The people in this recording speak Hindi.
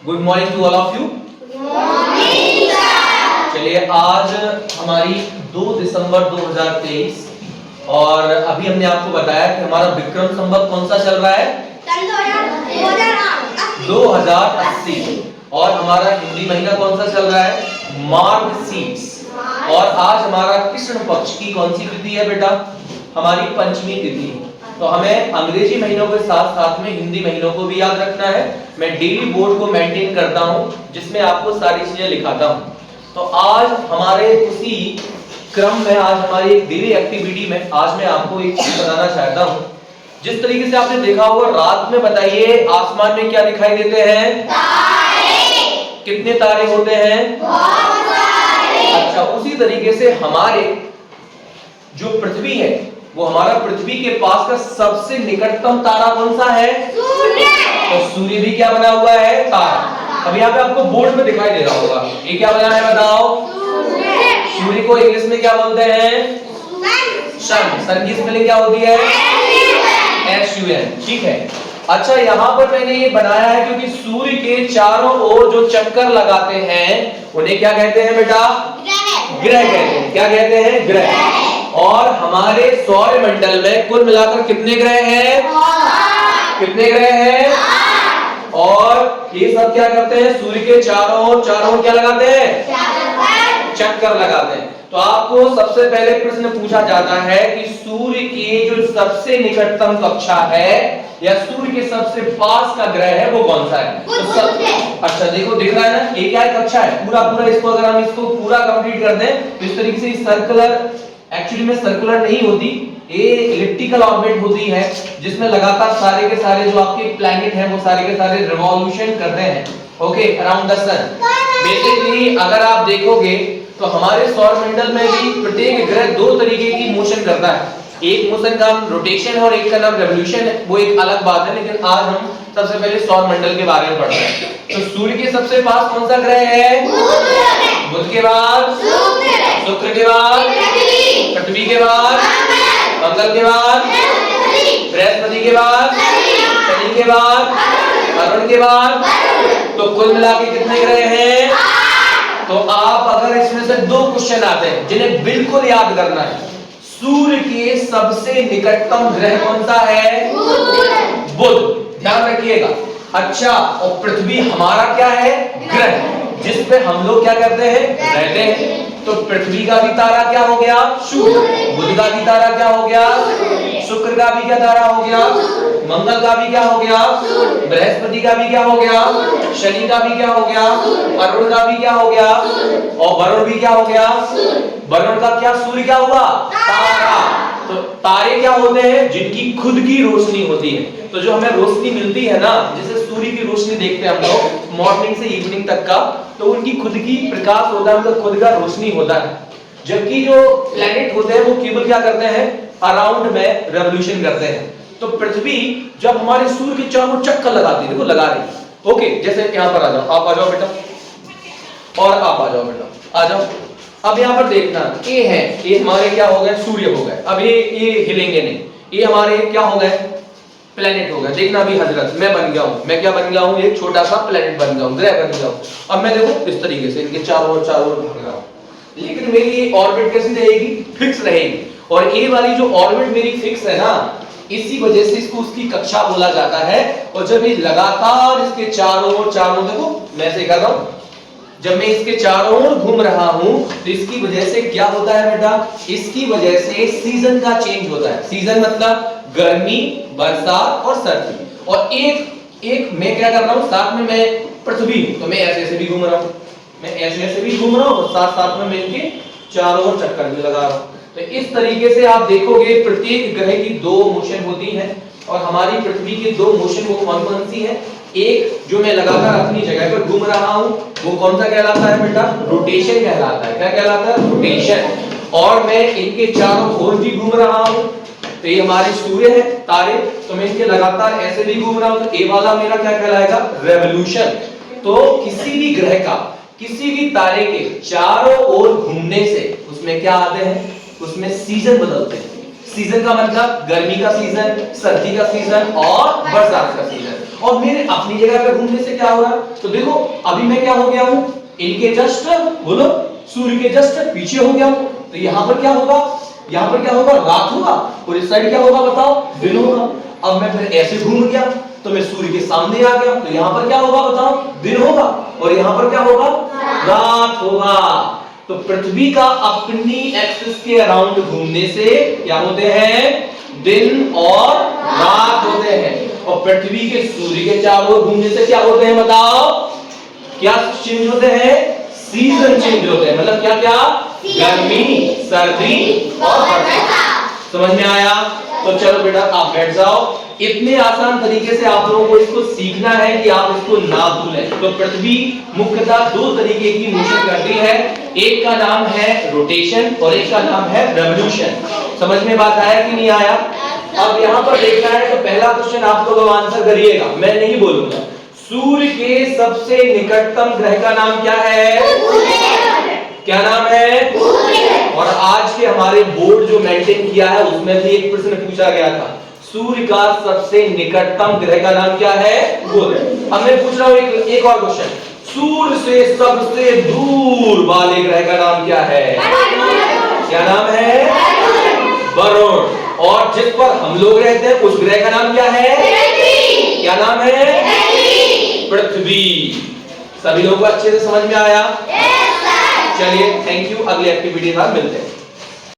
Good morning to all of you. चलिए आज हमारी 2 दिसंबर 2023 और अभी हमने आपको बताया कि हमारा विक्रम संवत कौन सा चल रहा है 2080 और हमारा हिंदी महीना कौन सा चल रहा है मार्गशीर्ष। और आज हमारा कृष्ण पक्ष की कौन सी तिथि है बेटा, हमारी पंचमी तिथि। तो हमें अंग्रेजी महीनों के साथ साथ में हिंदी महीनों को भी याद रखना है। मैं डेली बोर्ड को मेंटेन करता हूं जिसमें आपको सारी चीजें लिखाता हूं। तो आज हमारे उसी क्रम में आज हमारी एक डेली एक्टिविटी में आज मैं आपको एक चीज बताना चाहता हूं। जिस तरीके से आपने देखा होगा रात में, बताइए आसमान में क्या दिखाई देते हैं? तारे। कितने तारे होते हैं? बहुत सारे। अच्छा, उसी तरीके से हमारे जो पृथ्वी है वो हमारा पृथ्वी के पास का सबसे निकटतम तारा कौन सा है? सूर्य। तो सूर्य भी क्या बना हुआ है? तारा। अब यहाँ पे आपको बोर्ड में दिखाई दे रहा होगा, ये क्या बना है बताओ? सूर्य को इंग्लिश में क्या बोलते हैं? सन। सन की स्पेलिंग क्या होती है? SUN। ठीक है। अच्छा, यहाँ पर मैंने ये बनाया है क्योंकि सूर्य के चारों ओर जो चक्कर लगाते हैं उन्हें क्या कहते हैं बेटा? ग्रह कहते हैं। क्या कहते हैं? ग्रह। और हमारे सौर मंडल में कुल मिलाकर कितने ग्रह हैं? कितने ग्रह हैं? और ये सब क्या करते हैं? सूर्य के चारों ओर क्या लगाते हैं? चक्कर लगाते हैं। तो आपको सबसे पहले प्रश्न पूछा जाता है कि सूर्य की जो सबसे निकटतम कक्षा है या सूर्य के सबसे पास का ग्रह है वो कौन सा है? तो अच्छा देखो, दिख रहा है ना, ये क्या है? कक्षा है। पूरा इसको अगर हम इसको पूरा कंप्लीट कर दें तो इस तरीके से सर्कुलर, एक्चुअली में सर्कुलर नहीं होती, ये इलिप्टिकल ऑर्बिट होती है जिसमें लगातार सारे के सारे जो आपके प्लैनेट हैं वो सारे के सारे रिवॉल्यूशन करते हैं okay around the sun. Basically अगर आप देखोगे तो हमारे सौर मंडल में भी प्रत्येक ग्रह दो तरीके की मोशन करता है। एक मोशन का नाम रोटेशन है और एक का नाम रेवोल्यूशन है, वो एक अलग बात है। लेकिन आज हम सबसे पहले सौर मंडल के बारे में पढ़ रहे हैं। तो सूर्य के सबसे पास कौन सा ग्रह है? बुध के बाद शुक्र के बाद पृथ्वी के बाद मंगल के बाद बृहस्पति के बाद शनि के बाद अरुण के बाद। तो कुल मिला के कितने ग्रह हैं? तो आप अगर इसमें से दो क्वेश्चन आते हैं जिन्हें बिल्कुल याद करना है, सूर्य के सबसे निकटतम ग्रह कौन सा है? बुध। ध्यान रखिएगा। अच्छा, और पृथ्वी हमारा क्या है? ग्रह, जिस पे हम लोग क्या करते हैं? रहते हैं। तो पृथ्वी का भी तारा क्या हो गया? सूर्य। बुध का भी तारा क्या हो गया? शुक्र का भी क्या तारा हो गया? मंगल का भी क्या हो गया? बृहस्पति का भी क्या हो गया? शनि का भी क्या हो गया? अरुण का भी क्या हो गया? और वरुण भी क्या हो गया? वरुण का क्या? सूर्य क्या हुआ? तारा। तो तारे क्या होते हैं? जिनकी खुद की रोशनी होती है। तो जो हमें रोशनी मिलती है ना, जैसे सूर्य की रोशनी देखते हैं हम लोग मॉर्निंग से इवनिंग तक का, तो उनकी खुद की प्रकाश होता है, उनका खुद का रोशनी होता है। जबकि जो प्लैनेट होते हैं वो केवल क्या करते हैं? अराउंड में रेवोल्यूशन करते हैं। तो पृथ्वी जब हमारे सूर्य के चारों चक्कर लगाती है, देखो लगा रही, ओके। जैसे यहाँ पर आ जाओ, आप आ जाओ बेटा, और आप आ जाओ बेटा, आ जाओ। अब यहाँ पर देखना, ये है, ये हमारे क्या हो गए? सूर्य हो गए। अब ये हिलेंगे नहीं, ये हमारे क्या हो गए? प्लेनेट हो गया। देखना अभी हजरत मैं बन गया हूँ, मैं क्या बन गया हूँ? एक छोटा सा प्लेनेट बन गया हूँ, ग्रह बन गया हूँ। अब मैं देखो इस तरीके से इनके चारों ओर भाग रहा हूँ, लेकिन मेरी ऑर्बिट कैसी रहेगी? फिक्स रहेगी। और ये वाली जो ऑर्बिट मेरी फिक्स है ना, इसी वजह से इसको उसकी कक्षा बोला जाता है। और जब ये लगातार इसके चारों ओर देखो मैं ऐसे कर रहा हूँ, जब मैं इसके चारों ओर घूम रहा हूं तो इसकी वजह से क्या होता है बेटा? इसकी वजह से सीजन का चेंज होता है। सीजन मतलब गर्मी, बरसात और सर्दी। और एक मैं क्या कर रहा हूं? साथ में मैं पृथ्वी, तो मैं ऐसे भी घूम रहा हूं, मैं ऐसे भी घूम रहा हूं और साथ में मैं इनके चारों ओर चक्कर भी लगा रहा हूं। तो इस तरीके से आप देखोगे प्रत्येक ग्रह की दो मोशन होती है। और हमारी पृथ्वी की दो मोशन वो कौन सी है? एक जो मैं लगातार अपनी जगह पर घूम रहा हूं वो कौन सा कहलाता है बेटा? रोटेशन कहलाता है। क्या कहलाता है? रोटेशन। और मैं इनके चारों ओर भी घूम रहा हूं, तो ये हमारे सूर्य है, तारे, तो मैं इनके लगातार ऐसे भी घूम रहा हूं, तो ये वाला मेरा क्या कहलाएगा? रेवोल्यूशन। तो किसी भी ग्रह का, किसी भी तारे के चारों ओर घूमने से उसमें क्या आते हैं? उसमें सीजन बदलते हैं। सीजन का मतलब गर्मी का सीजन, सर्दी का सीजन और बरसात का सीजन। और मेरे अपनी जगह पे घूमने से क्या हो रहा, तो देखो अभी मैं क्या हो गया हूं, इनके जस्ट बोलो सूर्य के जस्ट पीछे हो गया हूं। तो यहां पर क्या होगा, यहां पर क्या होगा, रात होगा, और इस साइड क्या होगा बताओ, दिन होगा। अब मैं फिर ऐसे घूम गया तो मैं सूर्य के सामने आ गया, तो यहां पर क्या होगा बताओ, दिन होगा, और यहां पर क्या होगा, रात होगा। तो पृथ्वी का अपनी एक्सिस के अराउंड घूमने से क्या होते हैं, दिन और रात होते हैं। और पृथ्वी के सूर्य के चारों ओर घूमने से क्या होते हैं बताओ, क्या चेंज होते हैं, सीजन चेंज होते हैं। मतलब क्या क्या, गर्मी, सर्दी और बरसात। समझ में आया? तो चलो बेटा आप बैठ जाओ। इतने आसान तरीके से आप लोगों को इसको सीखना है कि आप इसको ना भूलें। तो पृथ्वी मुख्यतः दो तरीके की मोशन करती है, एक का नाम है रोटेशन और एक का नाम है रेवोल्यूशन। समझ में बात आया कि नहीं आया? अब यहाँ पर देखना है तो पहला क्वेश्चन आप लोग आंसर करिएगा, मैं नहीं बोलूंगा। सूर्य के सबसे निकटतम ग्रह का नाम क्या है? क्या नाम है? और आज के हमारे बोर्ड जो मेंटेन किया है उसमें भी एक प्रश्न पूछा गया था, सूर्य का सबसे निकटतम ग्रह का नाम क्या है? बुध। अब मैं पूछ रहा हूं एक और क्वेश्चन, सूर्य से सबसे दूर वाले ग्रह का नाम क्या है? क्या नाम है? वरुण। और जिस पर हम लोग रहते हैं उस ग्रह का नाम क्या है? क्या नाम है? पृथ्वी। सभी लोगों को अच्छे से समझ में आया? चलिए थैंक यू, अगली एक्टिविटी में मिलते हैं।